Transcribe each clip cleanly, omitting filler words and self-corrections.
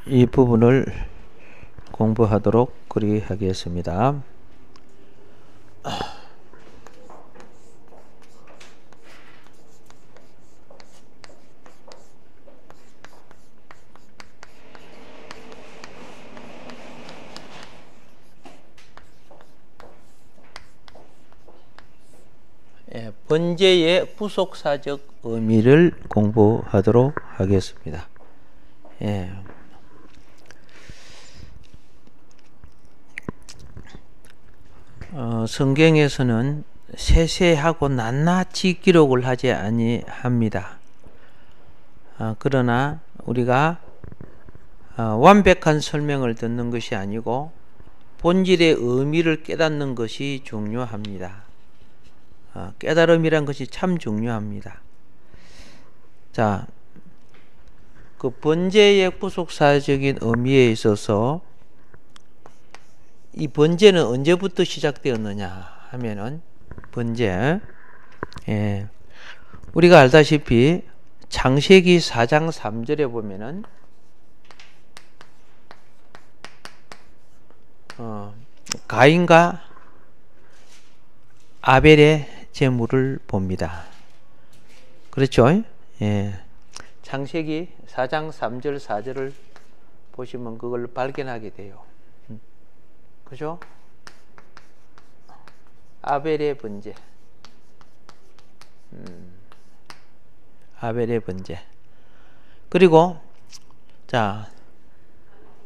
이 부분을 공부하도록 그리하겠습니다. 번제의 부속사적 의미를 공부하도록 하겠습니다. 성경에서는 세세하고 낱낱이 기록을 하지 아니합니다. 그러나 우리가 완벽한 설명을 듣는 것이 아니고 본질의 의미를 깨닫는 것이 중요합니다. 깨달음이란 것이 참 중요합니다. 자, 그 번제의 부속사적인 의미에 있어서 이 번제는 언제부터 시작되었느냐 하면은 번제, 우리가 알다시피 창세기 4장 3절에 보면은 가인과 아벨의 제물을 봅니다. 그렇죠? 창세기 4장 3절 4절을 보시면 그걸 발견하게 돼요. 그죠? 아벨의 번제. 아벨의 번제. 그리고 자,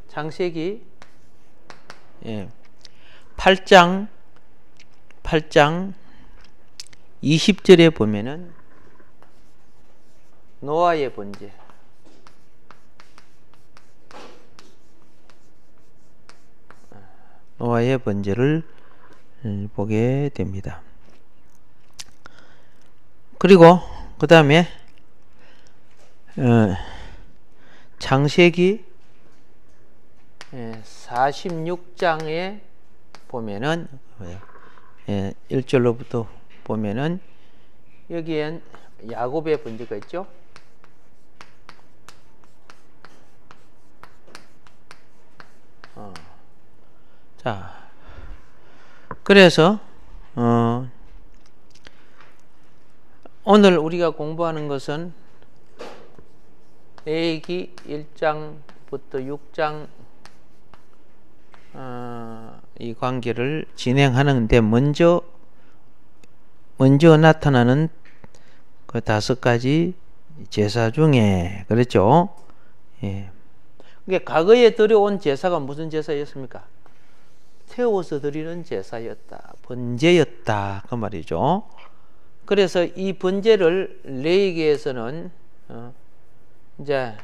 창세기 8장 20절에 보면은 노아의 번제. 노아의 번제를 보게 됩니다. 그리고 그 다음에 창세기 46장에 보면은 1절로부터 보면은 여기엔 야곱의 번제가 있죠. 자, 그래서 오늘 우리가 공부하는 것은 레위기 1장부터 6장 이 관계를 진행하는데 먼저 나타나는 그 5가지 제사 중에 그랬죠. 그러니까 과거에 드려온 제사가 무슨 제사였습니까? 태워서 드리는 제사였다. 번제였다. 그 말이죠. 그래서 이 번제를 레위기에서는 이제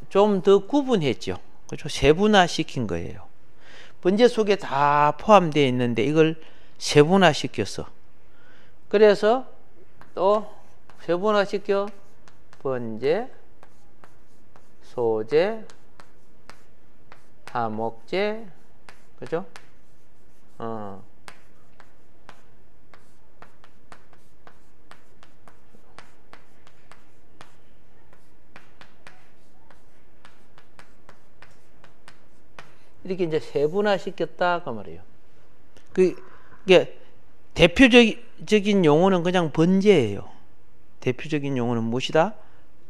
좀 더 구분했죠. 그렇죠? 세분화시킨 거예요. 번제 속에 다 포함되어 있는데 이걸 세분화시켰어. 그래서 또 세분화시켜 번제, 소제, 화목제, 그죠? 이렇게 이제 세분화시켰다 그 말이에요. 그게 대표적인 용어는 그냥 번제예요. 대표적인 용어는 무엇이다?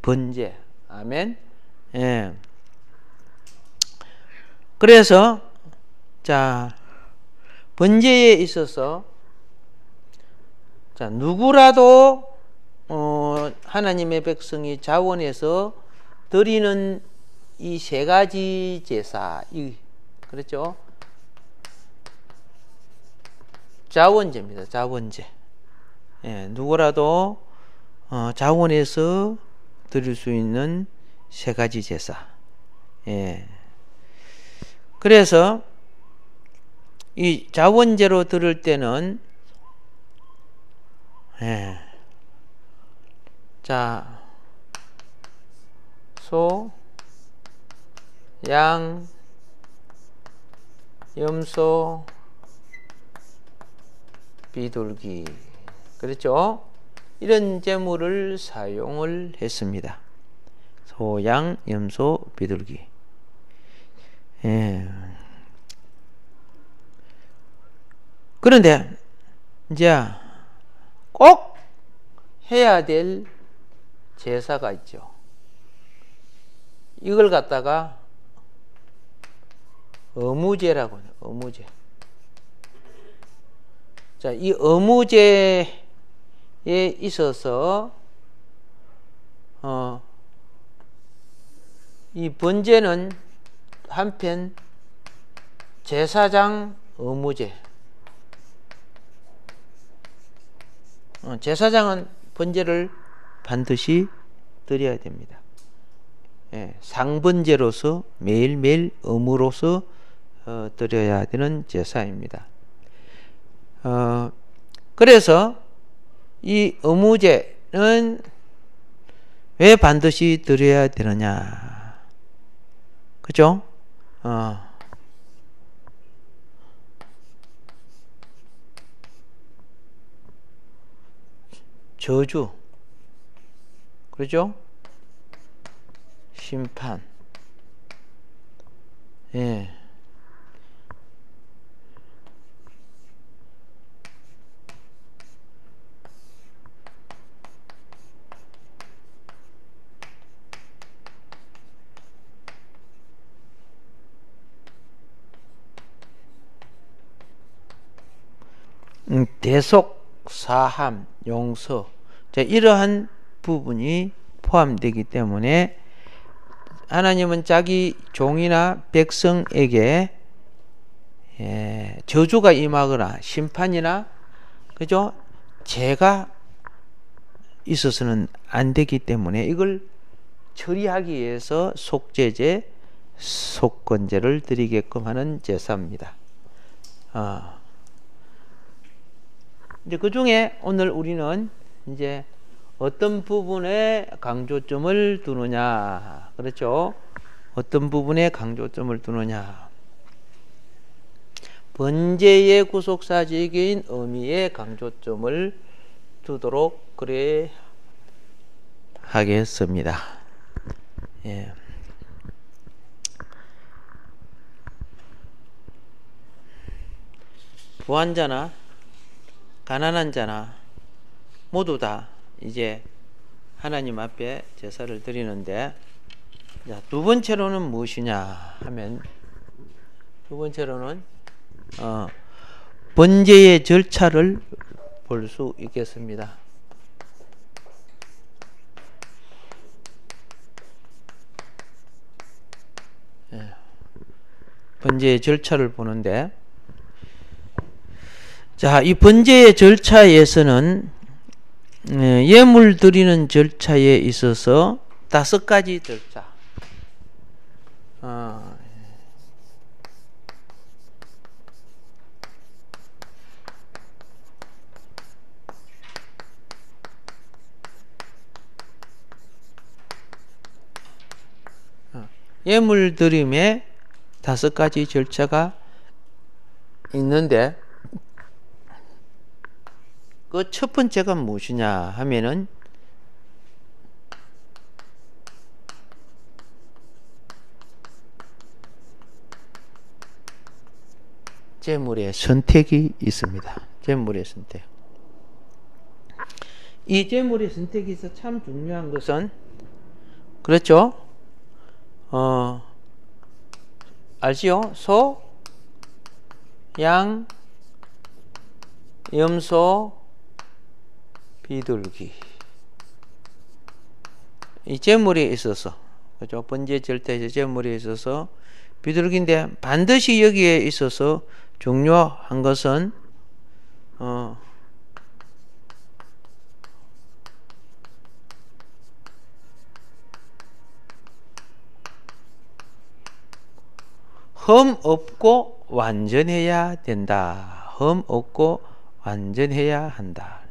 번제. 아멘. 그래서 자, 번제에 있어서 자, 누구라도 하나님의 백성이 자원해서 드리는 이 3가지 제사, 그렇죠? 자원제입니다. 자원제. 누구라도 자원해서 드릴 수 있는 3가지 제사. 그래서 이 자원제로 드릴 때는 자, 소, 양, 염소, 비둘기, 그렇죠? 이런 제물을 사용을 했습니다. 소양, 염소, 비둘기. 예. 그런데 이제 꼭 해야 될 제사가 있죠. 이걸 갖다가 어무제라고 해요. 어무제. 자, 이 어무제에 있어서 이 번제는 한편 제사장 어무제. 제사장은 번제를 반드시 드려야 됩니다. 예, 상번제로서 매일매일 의무로서 드려야 되는 제사입니다. 그래서 이 어무제는 왜 반드시 드려야 되느냐? 그죠? 저주, 그렇죠? 심판, 예. 대속, 사함, 용서, 자, 이러한 부분이 포함되기 때문에 하나님은 자기 종이나 백성에게 저주가 임하거나 심판이나 그죠? 죄가 있어서는 안 되기 때문에 이걸 처리하기 위해서 속죄제, 속건제를 드리게끔 하는 제사입니다. 이제 그 중에 오늘 우리는 이제 어떤 부분에 강조점을 두느냐, 그렇죠? 어떤 부분에 강조점을 두느냐. 번제의 구속사적인 의미에 강조점을 두도록 그래 하겠습니다. 예. 부한자나 가난한 자나 모두 다 이제 하나님 앞에 제사를 드리는데, 자, 두 번째로는 무엇이냐 하면, 두 번째로는 번제의 절차를 볼 수 있겠습니다. 예. 번제의 절차를 보는데, 자, 이 번제의 절차에서는 예물 드리는 절차에 있어서 5가지 절차. 예물 드림에 5가지 절차가 있는데, 그 첫 번째가 무엇이냐 하면은 제물의 선택이 있습니다. 제물의 선택. 이 제물의 선택이 있어 참 중요한 것은, 그렇죠? 알지요? 소, 양, 염소, 비둘기. 이 제물에 있어서, 그죠? 번제 절차에서 제물에 있어서 비둘기인데, 반드시 여기에 있어서 중요한 것은 흠 없고 완전해야 된다. 흠 없고 완전해야 한다.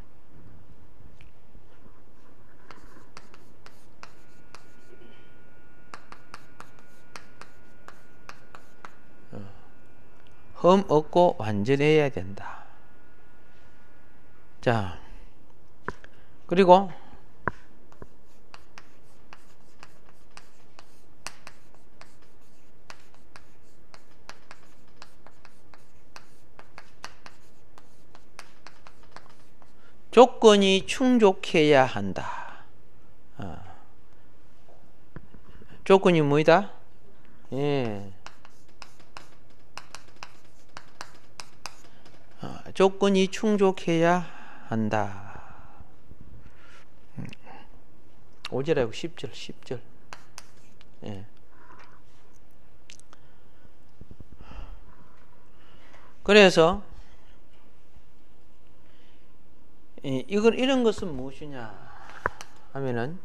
흠 없고 완전해야 된다. 자, 그리고 조건이 충족해야 한다. 조건이 뭐이다? 예. 조건이 충족해야 한다. 5절하고 10절. 예. 그래서 이런 것은 무엇이냐 하면은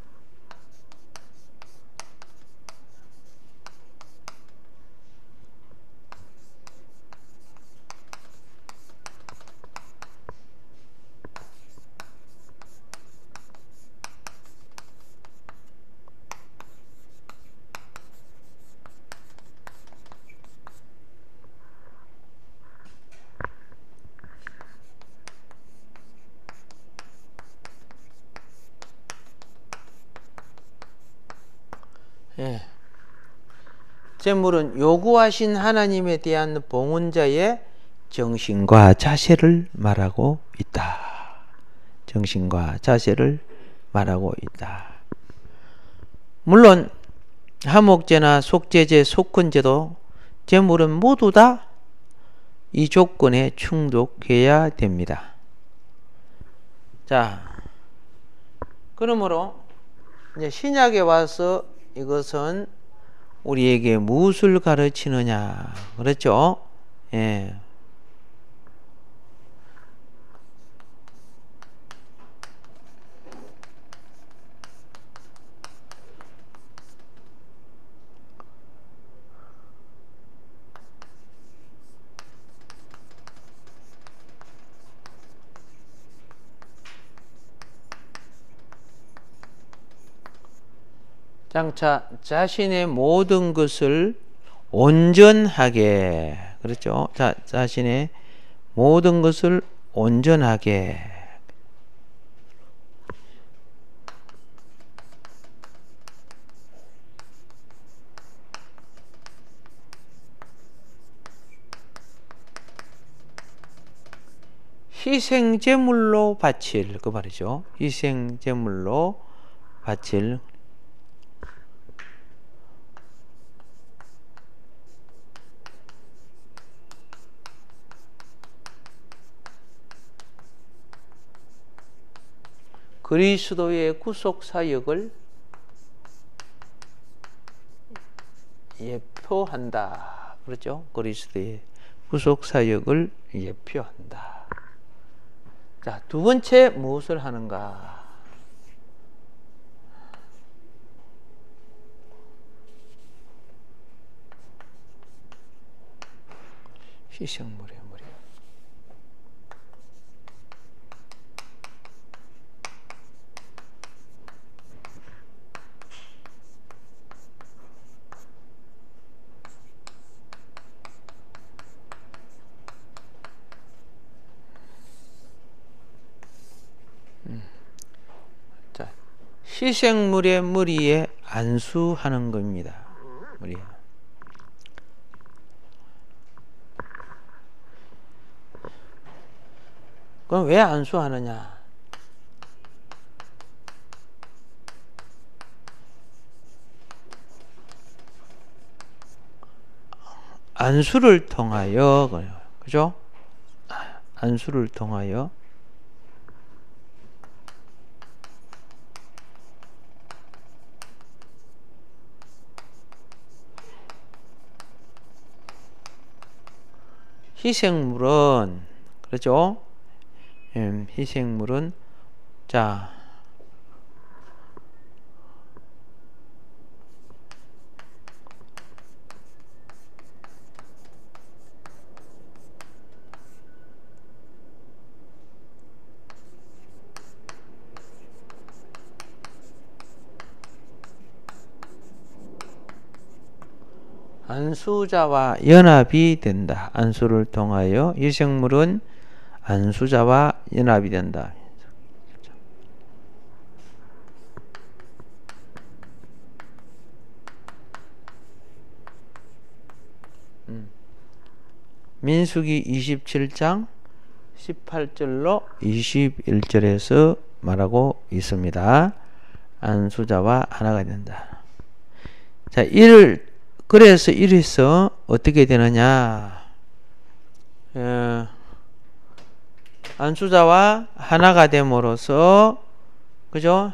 예. 재물은 요구하신 하나님에 대한 봉헌자의 정신과 자세를 말하고 있다. 정신과 자세를 말하고 있다. 물론 하목제나 속죄제, 속건제도 재물은 모두 다 이 조건에 충족해야 됩니다. 자, 그러므로 이제 신약에 와서 이것은 우리에게 무엇을 가르치느냐 그렇죠? 예. 장차 자신의 모든 것을 온전하게 그렇죠? 자신의 모든 것을 온전하게 희생제물로 바칠 그 말이죠. 희생제물로 바칠 그리스도의 구속사역을 예표한다. 그렇죠? 그리스도의 구속사역을 예표한다. 자, 두 번째 무엇을 하는가? 희생물의 무리. 자, 희생물의 무리에 안수하는 겁니다. 무리. 그럼 왜 안수하느냐? 안수를 통하여, 그죠? 안수를 통하여 희생물은 그렇죠? 희생물은 자 안수자와 연합이 된다. 안수를 통하여 희생물은 안수자와 연합이 된다. 민수기 27장 18절로 21절에서 말하고 있습니다. 안수자와 하나가 된다. 자, 그래서 이래서 어떻게 되느냐? 안수자와 하나가 됨으로써, 그죠?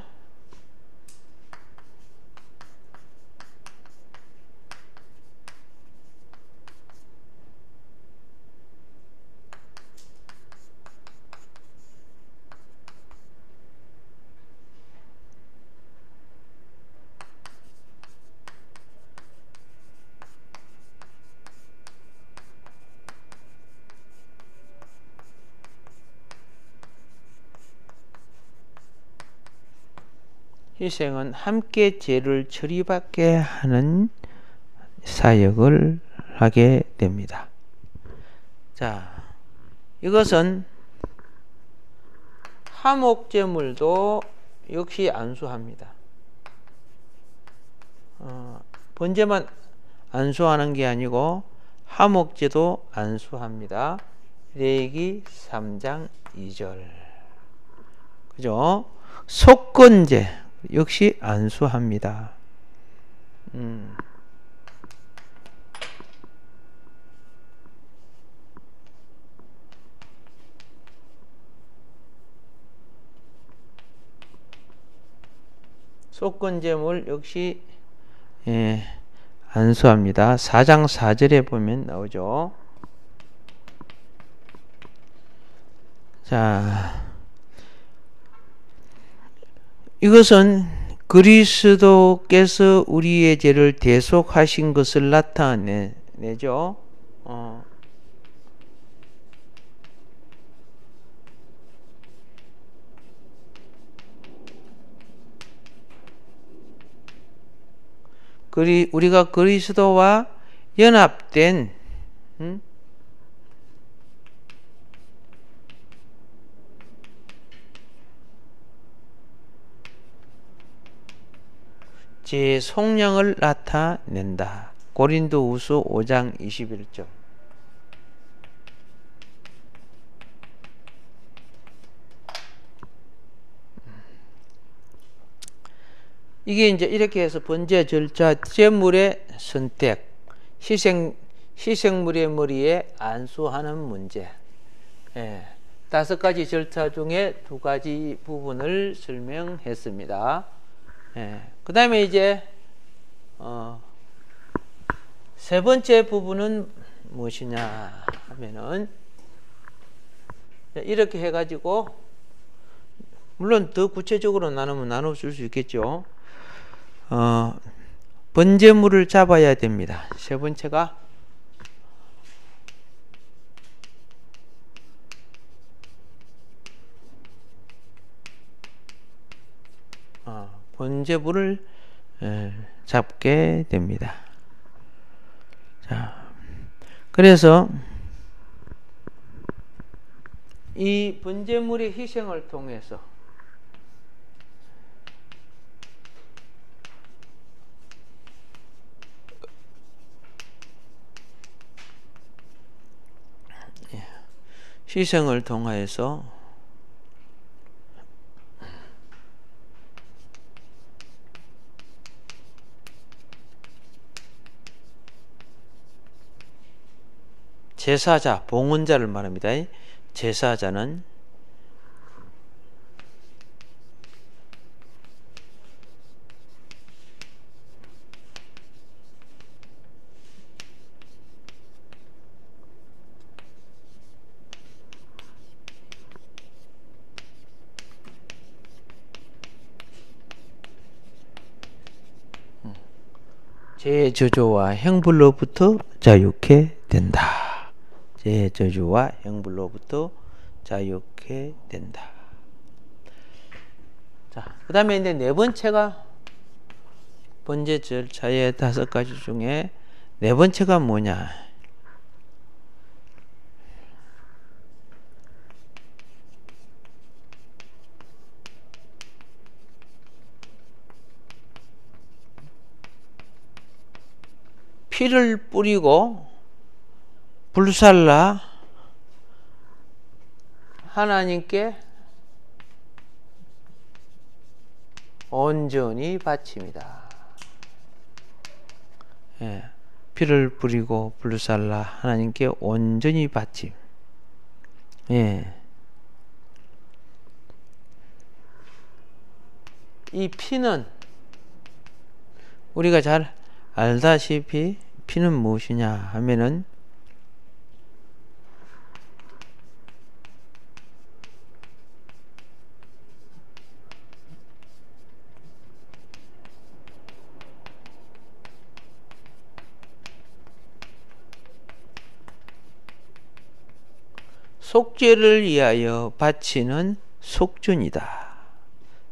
희생은 함께 죄를 처리받게 하는 사역을 하게 됩니다. 자, 이것은 화목제물도 역시 안수합니다. 번제만 안수하는 게 아니고 화목제도 안수합니다. 레위기 3장 2절. 그죠? 속건제 역시 안수합니다. 속건제물 역시 안수합니다. 4장 4절에 보면 나오죠. 자, 이것은 그리스도께서 우리의 죄를 대속하신 것을 나타내죠. 우리가 그리스도와 연합된 제 속량을 나타낸다. 고린도후서 5장 21절. 이게 이제 이렇게 해서 번제 절차, 제물의 선택, 희생물의 머리에 안수하는 문제. 5가지 절차 중에 2가지 부분을 설명했습니다. 그 다음에 이제 세 번째 부분은 무엇이냐 하면은 이렇게 해가지고 물론 더 구체적으로 나누면 나눠줄 수 있겠죠. 번제물을 잡아야 됩니다. 세 번째가 번제물을 잡게 됩니다. 자, 그래서 이 번제물의 희생을 통해서 희생을 통하여서 제사자, 봉헌자를 말합니다. 제사자는 죄의 저주와 형벌로부터 자유케 된다. 죄의 저주와 형벌로부터 자유케 된다. 자, 그 다음에 이제 네 번째가 번제 절차의 5가지 중에 네 번째가 뭐냐? 피를 뿌리고 불살라 하나님께 온전히 바칩니다. 예, 피를 뿌리고 불살라 하나님께 온전히 바침. 예. 이 피는 우리가 잘 알다시피 피는 무엇이냐 하면은 속죄를 위하여 바치는 속전이다.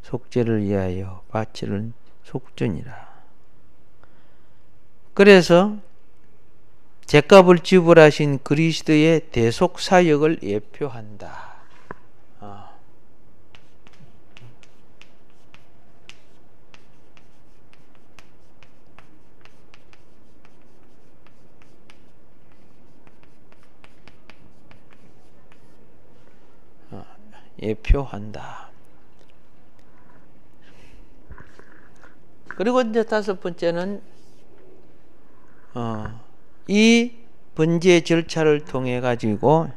속죄를 위하여 바치는 속전이라. 그래서 죗값을 지불하신 그리스도의 대속 사역을 예표한다. 예표한다. 그리고 이제 다섯 번째는 이 번제 절차를 통해 가지고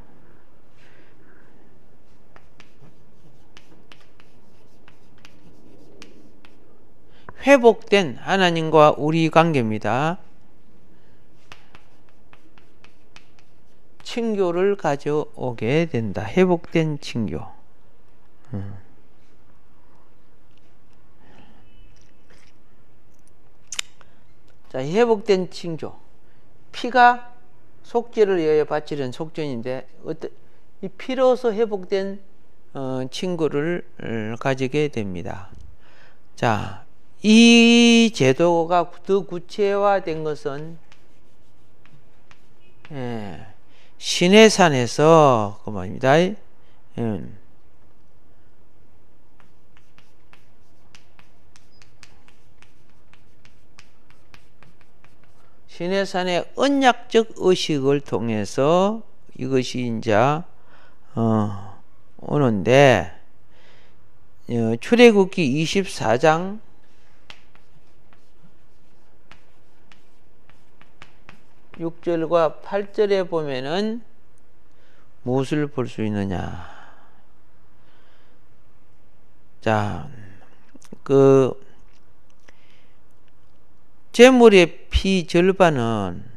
회복된 하나님과 우리 관계입니다. 친교를 가져오게 된다. 회복된 친교. 자, 회복된 친교. 피가 속죄를 위하여 바치는 속전인데 이 피로서 회복된 친구를 가지게 됩니다. 자, 이 제도가 더 구체화된 것은 시내산에서 그 말입니다. 시내산의 언약적 의식을 통해서 이것이 이제 오는데 출애굽기 24장 6절과 8절에 보면은 무엇을 볼 수 있느냐? 자, 제물의 피 절반은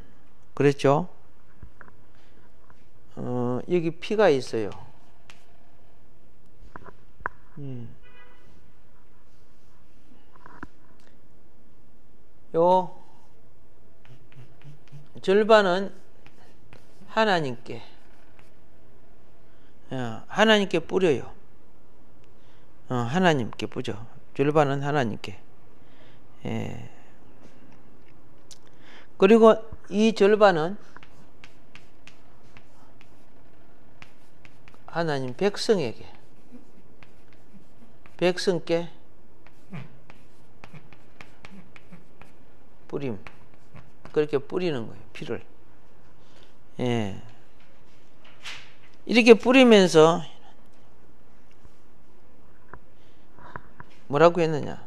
그랬죠? 여기 피가 있어요. 요 절반은 하나님께 뿌려요. 하나님께 뿌려. 절반은 하나님께. 그리고 이 절반은 하나님 백성에게, 백성께 뿌림. 그렇게 뿌리는 거예요. 피를. 이렇게 뿌리면서 뭐라고 했느냐?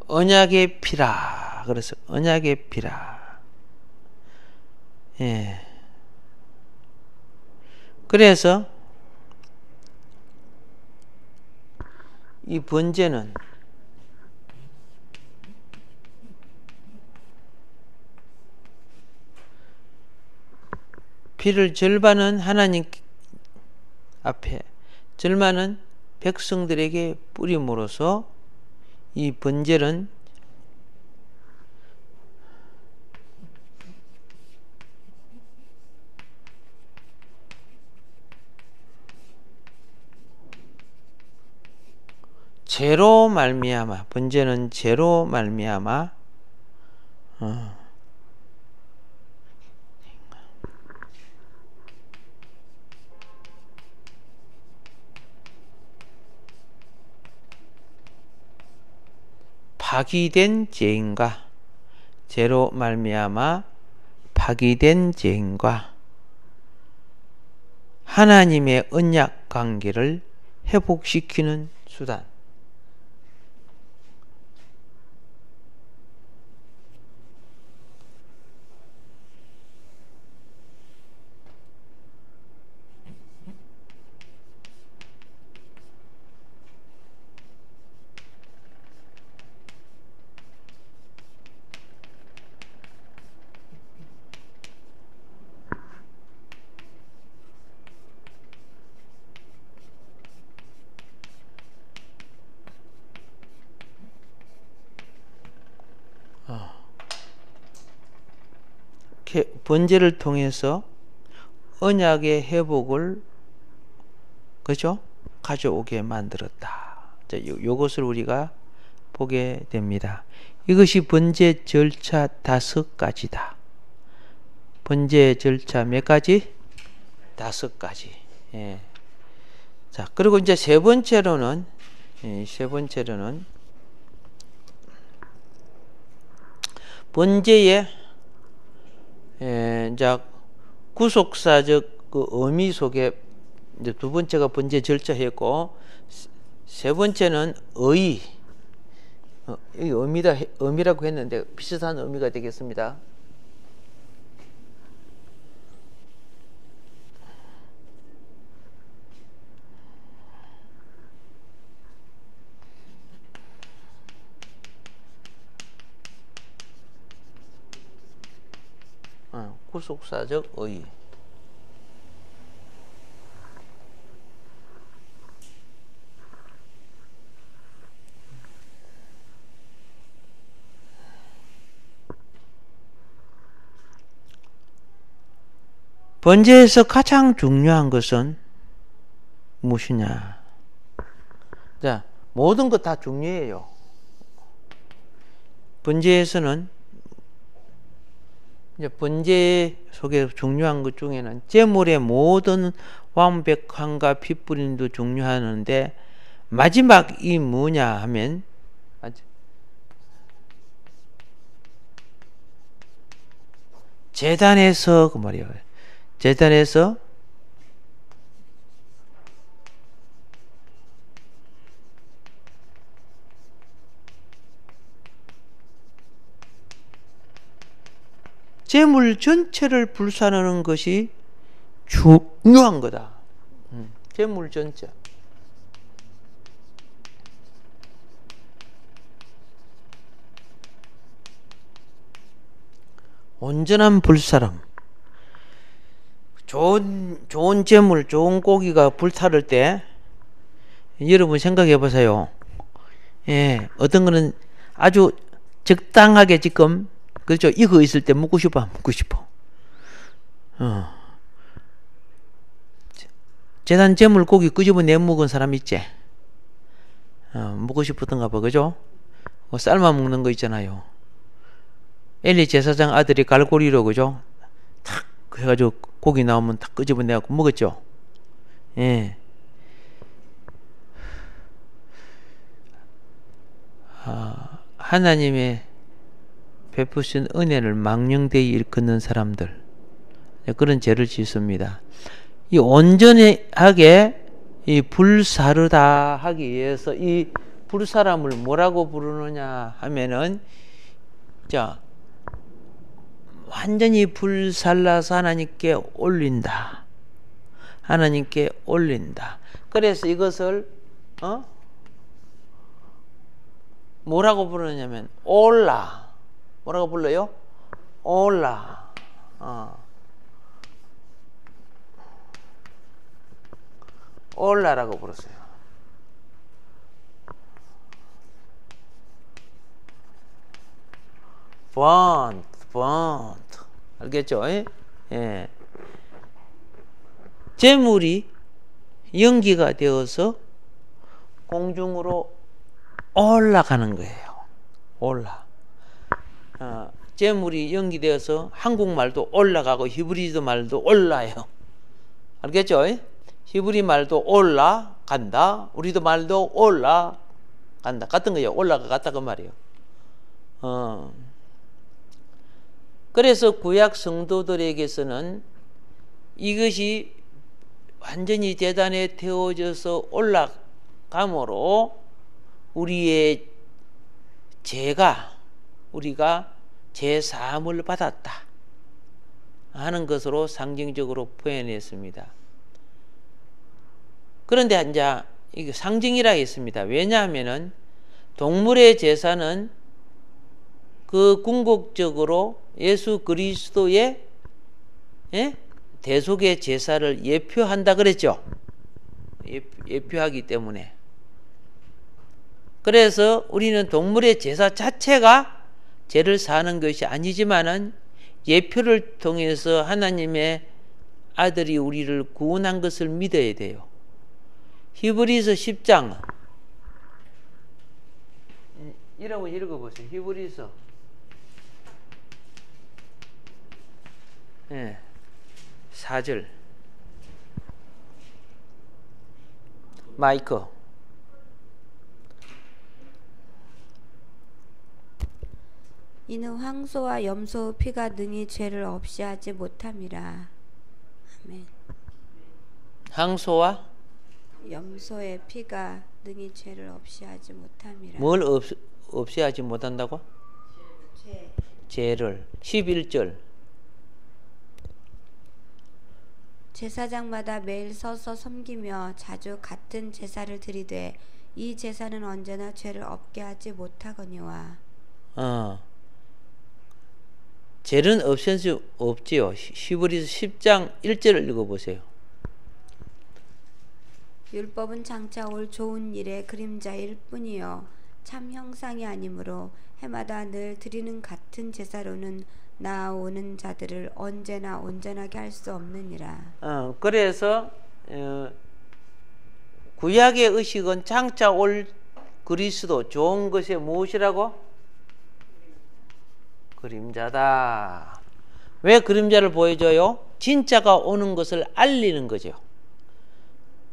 언약의 피라. 그래서 언약의 피라. 그래서 이 번제는 피를 절반은 하나님 앞에, 절반은 백성들에게 뿌림으로써 이 번제는 죄로 말미암아, 번제는 죄로 말미암아 파기된 죄인과, 죄로 말미암아 파기된 죄인과 하나님의 언약 관계를 회복시키는 수단. 번제를 통해서 언약의 회복을, 그죠? 가져오게 만들었다. 자, 요것을 우리가 보게 됩니다. 이것이 번제 절차 5가지다. 번제 절차 몇 가지? 5가지. 예. 자, 그리고 이제 세 번째로는 번제의 이제 구속사적 그 의미 속에, 이제 두 번째가 번제 절차였고, 세 번째는 의, 이 의미라고 했는데 비슷한 의미가 되겠습니다. 구속사적 의. 번제에서 가장 중요한 것은 무엇이냐? 자, 모든 것 다 중요해요. 번제에서는, 이제 번제 속에 중요한 것 중에는 제물의 모든 완벽함과 피 뿌림도 중요하는데, 마지막이 뭐냐 하면 제단에서, 그 말이에요. 제단에서 제물 전체를 불사르는 것이 중요한 거다. 제물 전체. 온전한 불사름. 좋은 제물, 좋은 고기가 불타를 때, 여러분 생각해 보세요. 예, 어떤 거는 아주 적당하게 지금, 그렇죠? 익어 있을 때 먹고 싶어, 안 먹고 싶어. 제단 제물 고기 끄집어내 먹은 사람 있지? 먹고 싶었던가 봐, 그죠? 삶아 먹는 거 있잖아요. 엘리 제사장 아들이 갈고리로, 그죠? 탁 해가지고 고기 나오면 탁 끄집어내갖고 먹었죠. 예. 하나님의 베푸신 은혜를 망령되이 일컫는 사람들, 그런 죄를 짓습니다. 이 온전하게 이 불사르다 하기 위해서 이 불사람을 뭐라고 부르느냐 하면은, 자, 완전히 불살라서 하나님께 올린다. 하나님께 올린다. 그래서 이것을 뭐라고 부르냐면 올라. 뭐라고 불러요? 올라. 올라라고 불렀어요. 번트. 알겠죠? 예. 제물이 연기가 되어서 공중으로 올라가는 거예요. 재물이 연기되어서 한국말도 올라가고 히브리도 말도 올라요. 알겠죠? 히브리 말도 올라간다. 우리도 말도 올라간다. 같은 거예요. 올라가갔다 그 말이에요. 그래서 구약 성도들에게서는 이것이 완전히 제단에 태워져서 올라감으로 우리의 우리가 제사함을 받았다 하는 것으로 상징적으로 표현했습니다. 그런데 이제 이게 상징이라 했습니다. 왜냐하면은 동물의 제사는 그 궁극적으로 예수 그리스도의 대속의 제사를 예표한다 그랬죠. 예표하기 때문에. 그래서 우리는 동물의 제사 자체가 죄를 사하는 것이 아니지만은 예표를 통해서 하나님의 아들이 우리를 구원한 것을 믿어야 돼요. 히브리서 10장 여러분 읽어보세요. 히브리서 4절 마이크 이는 황소와 염소 피가 능히 죄를 없이 하지 못함이라. 아멘. 황소와 염소의 피가 능히 죄를 없이 하지 못함이라. 뭘 없이 하지 못한다고? 죄를. 11절 제사장마다 매일 서서 섬기며 자주 같은 제사를 드리되 이 제사는 언제나 죄를 없게 하지 못하거니와. 죄는 없앨 수 없지요. 히브리서 10장 1절을 읽어보세요. 율법은 장차 올 좋은 일의 그림자일 뿐이요 참 형상이 아니므로 해마다 늘 드리는 같은 제사로는 나아오는 자들을 언제나 온전하게 할 수 없느니라. 그래서 구약의 의식은 장차 올 그리스도 좋은 것이 무엇이라고? 그림자다. 왜 그림자를 보여줘요? 진짜가 오는 것을 알리는 거죠.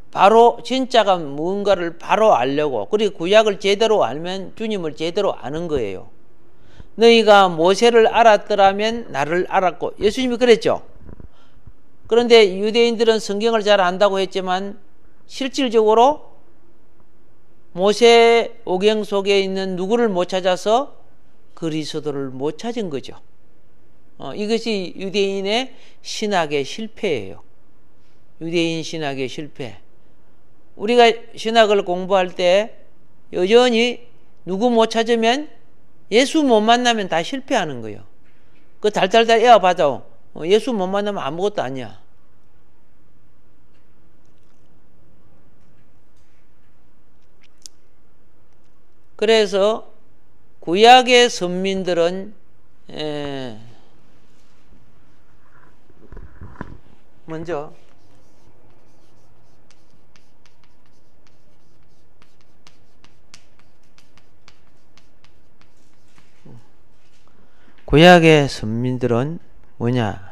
바로 진짜가 무언가를 바로 알려고. 그리고 구약을 제대로 알면 주님을 제대로 아는 거예요. 너희가 모세를 알았더라면 나를 알았고, 예수님이 그랬죠. 그런데 유대인들은 성경을 잘 안다고 했지만 실질적으로 모세 오경 속에 있는 누구를 못 찾아서 그리스도를 못 찾은 거죠. 이것이 유대인의 신학의 실패예요. 유대인 신학의 실패. 우리가 신학을 공부할 때 여전히 누구 못 찾으면 예수 못 만나면 다 실패하는 거예요. 그 달달달 에어봐도 예수 못 만나면 아무것도 아니야. 그래서 구약의 선민들은 먼저 구약의 선민들은 뭐냐?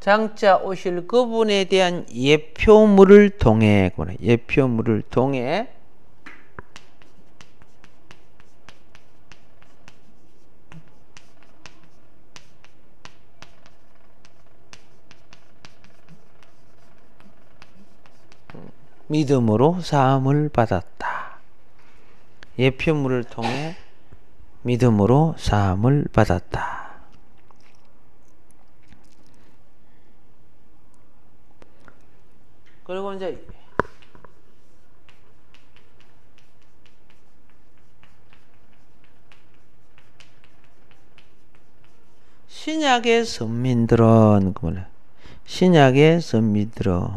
장차 오실 그분에 대한 예표물을 통해 믿음으로 사함을 받았다. 예표물을 통해 믿음으로 사함을 받았다. 그리고 이제 신약의 선민들은 그거네. 신약의 선민들은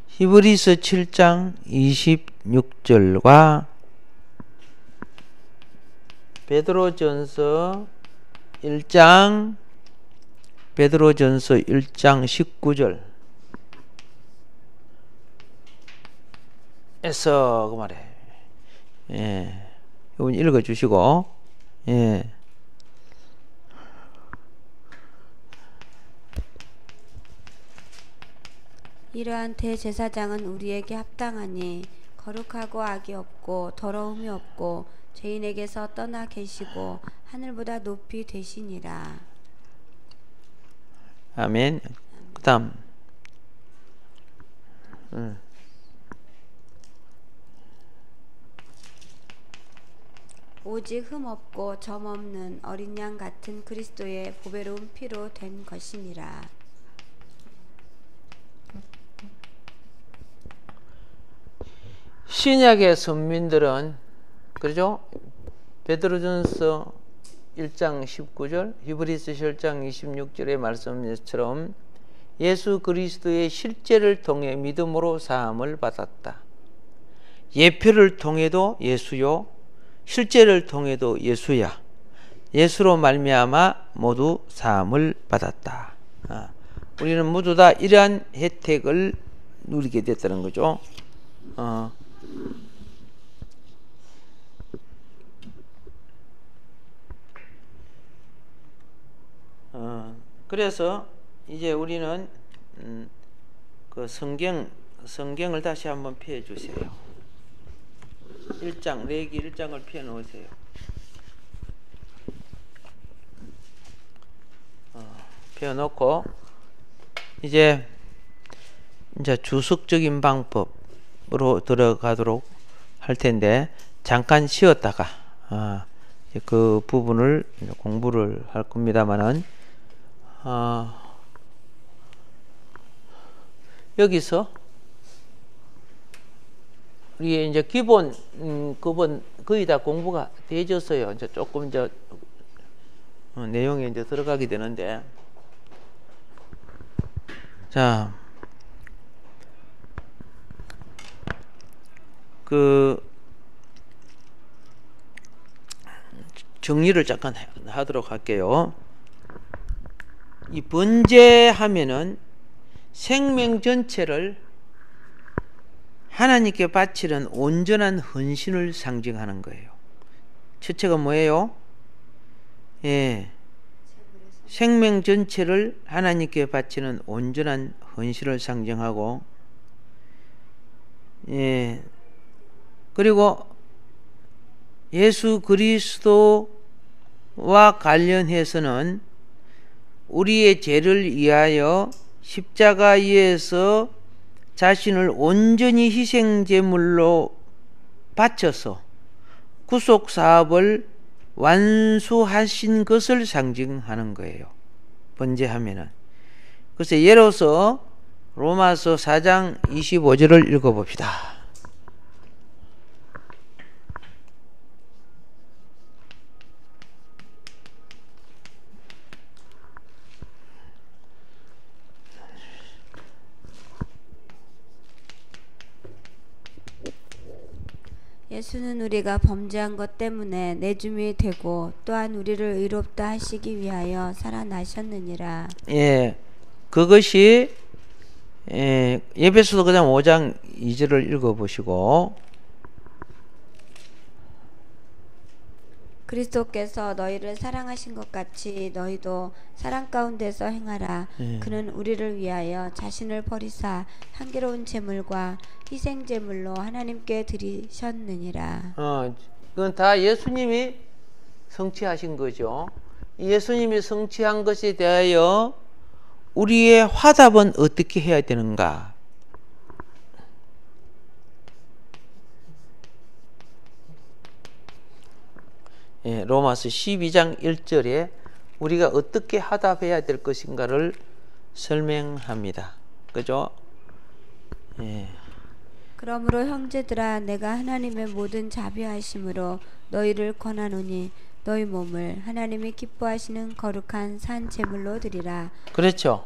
히브리서 7장 26절과 베드로전서 1장 19절 에서 그 말에 예, 이건 읽어주시고 예. 이러한 대제사장은 우리에게 합당하니 거룩하고 악이 없고 더러움이 없고 죄인에게서 떠나 계시고 하늘보다 높이 되시니라. 아멘. 그 다음 오직 흠 없고 점 없는 어린 양 같은 그리스도의 보배로운 피로 된 것이니라. 신약의 선민들은 그렇죠? 베드로전서 1장 19절, 히브리서 7장 26절의 말씀처럼 예수 그리스도의 실제를 통해 믿음으로 사함을 받았다. 예표를 통해도 예수요, 실제를 통해도 예수야. 예수로 말미암아 모두 사함을 받았다. 우리는 모두 다 이러한 혜택을 누리게 됐다는 거죠. 그래서 이제 우리는 그 성경을 다시 한번 펴 주세요. 1장 레위기 1장을 펴 놓으세요. 펴 놓고 이제 주석적인 방법으로 들어가도록 할 텐데 잠깐 쉬었다가 그 부분을 공부를 할 겁니다만은 여기서 우리 이제 기본 그분 거의 다 공부가 되어졌어요. 이제 조금 내용에 이제 들어가게 되는데, 자, 그 정리를 잠깐 하도록 할게요. 이 번제하면은 생명 전체를 하나님께 바치는 온전한 헌신을 상징하는 거예요. 첫째가 뭐예요? 예, 생명 전체를 하나님께 바치는 온전한 헌신을 상징하고, 예, 그리고 예수 그리스도와 관련해서는 우리의 죄를 위하여 십자가에서 자신을 온전히 희생제물로 바쳐서 구속사업을 완수하신 것을 상징하는 거예요. 번제하면은. 그래서 예로서 로마서 4장 25절을 읽어봅시다. 예수는 우리가 범죄한 것 때문에 내줌이 되고 또한 우리를 의롭다 하시기 위하여 살아나셨느니라. 예, 그것이 에베소서 그냥 5장 2절을 읽어보시고, 그리스도께서 너희를 사랑하신 것 같이 너희도 사랑 가운데서 행하라. 그는 우리를 위하여 자신을 버리사 향기로운 제물과 희생 제물로 하나님께 드리셨느니라. 그건 다 예수님이 성취하신 거죠. 예수님이 성취한 것에 대하여 우리의 화답은 어떻게 해야 되는가? 예, 로마서 12장 1절에 우리가 어떻게 화답해야 될 것인가를 설명합니다. 그죠? 예. 그러므로 형제들아 내가 하나님의 모든 자비하심으로 너희를 권하노니 너희 몸을 하나님이 기뻐하시는 거룩한 산 제물로 드리라. 그렇죠.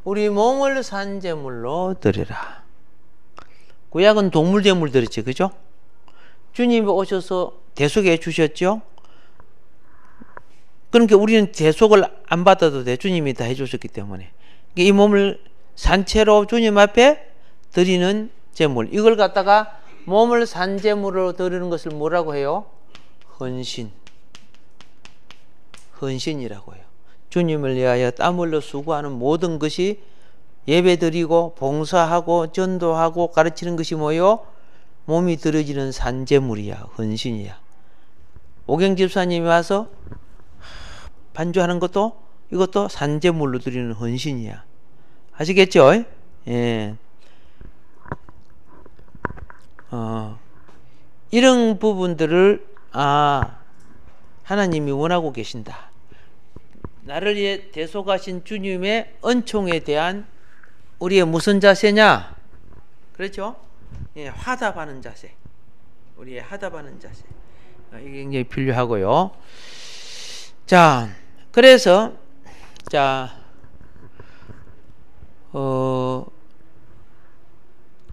우리 몸을 산 제물로 드리라. 구약은 동물 제물 드렸지, 그죠? 주님이 오셔서 대속해 주셨죠? 그러니까 우리는 대속을 안 받아도 돼. 주님이 다 해주셨기 때문에. 이 몸을 산채로 주님 앞에 드리는 제물. 이걸 갖다가 몸을 산 제물로 드리는 것을 뭐라고 해요? 헌신이라고 해요. 주님을 위하여 땀 흘려 수고하는 모든 것이 예배드리고 봉사하고 전도하고 가르치는 것이 뭐요? 몸이 드려지는 산제물이야. 헌신이야. 오경 집사님이 와서 반주하는 것도 이것도 산제물로 드리는 헌신이야. 아시겠죠? 예. 이런 부분들을 하나님이 원하고 계신다. 나를 위해 대속하신 주님의 은총에 대한 우리의 무슨 자세냐? 그렇죠? 예, 화답하는 자세. 우리의 화답하는 자세. 이게 굉장히 필요하고요. 자, 그래서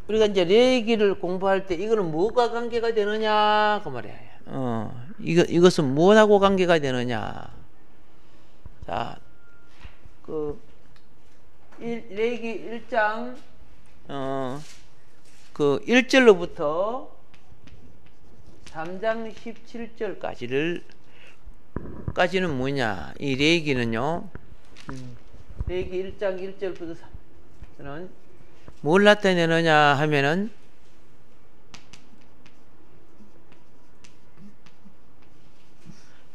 우리가 이제 레위기를 공부할 때 이거는 뭐가 관계가 되느냐 그 말이에요. 이것은 무엇하고 관계가 되느냐? 자, 레위기 1장 1절로부터 3장 17절까지는 뭐냐? 이 레위기는요. 레위기 1장 1절부터는 뭘 나타내느냐 하면은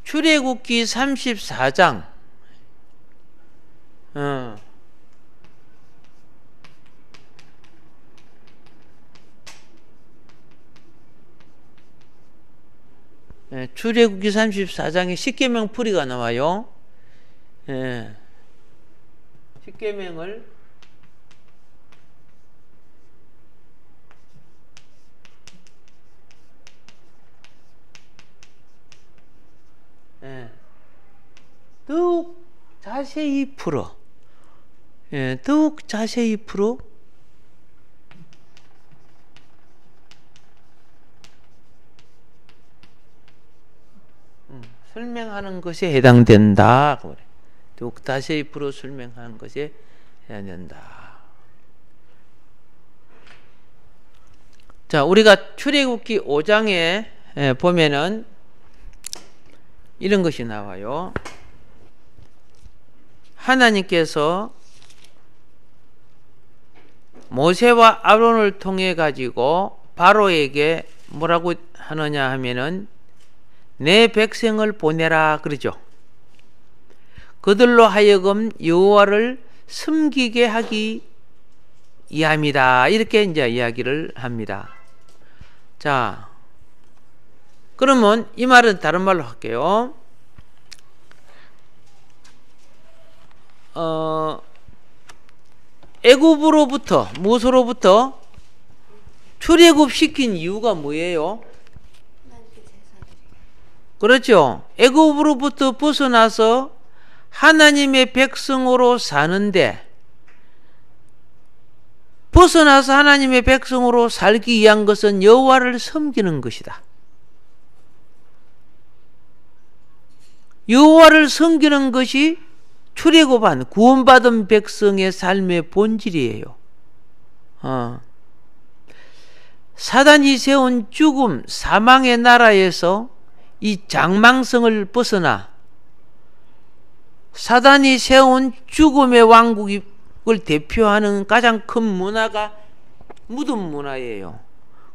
출애굽기 34장 출애굽기 34장에 십계명 풀이가 나와요. 십계명을 더욱 자세히 풀어. 더욱 자세히 풀어. 설명하는 것에 해당된다. 더욱 자세히 풀어 설명하는 것에 해당된다. 자, 우리가 출애굽기 5장에 보면은 이런 것이 나와요. 하나님께서 모세와 아론을 통해 가지고 바로에게 뭐라고 하느냐 하면은 내 백성을 보내라 그러죠. 그들로 하여금 여호와를 섬기게 하기 위함이다. 이렇게 이제 이야기를 합니다. 자, 그러면 이 말은 다른 말로 할게요. 애굽으로부터 무엇으로부터 출애굽시킨 이유가 뭐예요? 그렇죠. 애굽으로부터 벗어나서 하나님의 백성으로 사는데 벗어나서 하나님의 백성으로 살기 위한 것은 여호와를 섬기는 것이다. 여호와를 섬기는 것이 출애굽한 구원받은 백성의 삶의 본질이에요. 사단이 세운 죽음, 사망의 나라에서 이 장망성을 벗어나 사단이 세운 죽음의 왕국을 대표하는 가장 큰 문화가 무덤 문화예요.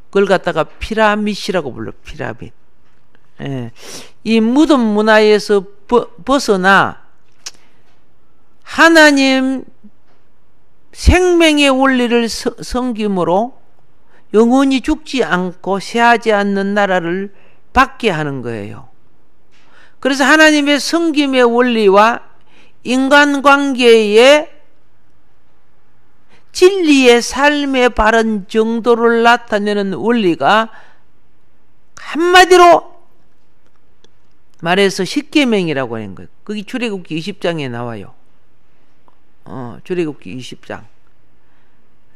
그걸 갖다가 피라밋이라고 불러. 피라밋. 이 무덤 문화에서 벗어나 하나님 생명의 원리를 섬김으로 영원히 죽지 않고 쇠하지 않는 나라를 받게 하는 거예요. 그래서 하나님의 섬김의 원리와 인간관계의 진리의 삶의 바른 정도를 나타내는 원리가 한마디로 말해서 십계명이라고 하는 거예요. 거기 출애굽기 20장에 나와요. 출애굽기 20장.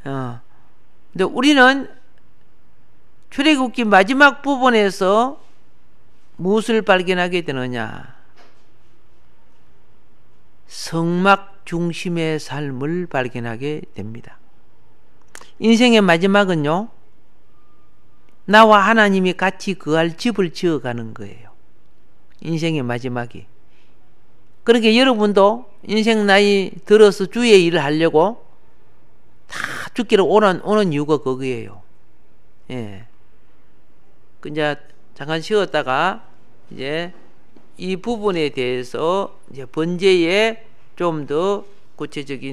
근데 우리는 출애굽기 마지막 부분에서 무엇을 발견하게 되느냐? 성막 중심의 삶을 발견하게 됩니다. 인생의 마지막은요, 나와 하나님이 같이 거할 집을 지어가는 거예요. 인생의 마지막이. 그러니까 여러분도 인생 나이 들어서 주의 일을 하려고 다 죽기를 오는 이유가 그거예요. 예. 이제 잠깐 쉬었다가 이제 이 부분에 대해서 이제 번제에 좀 더 구체적인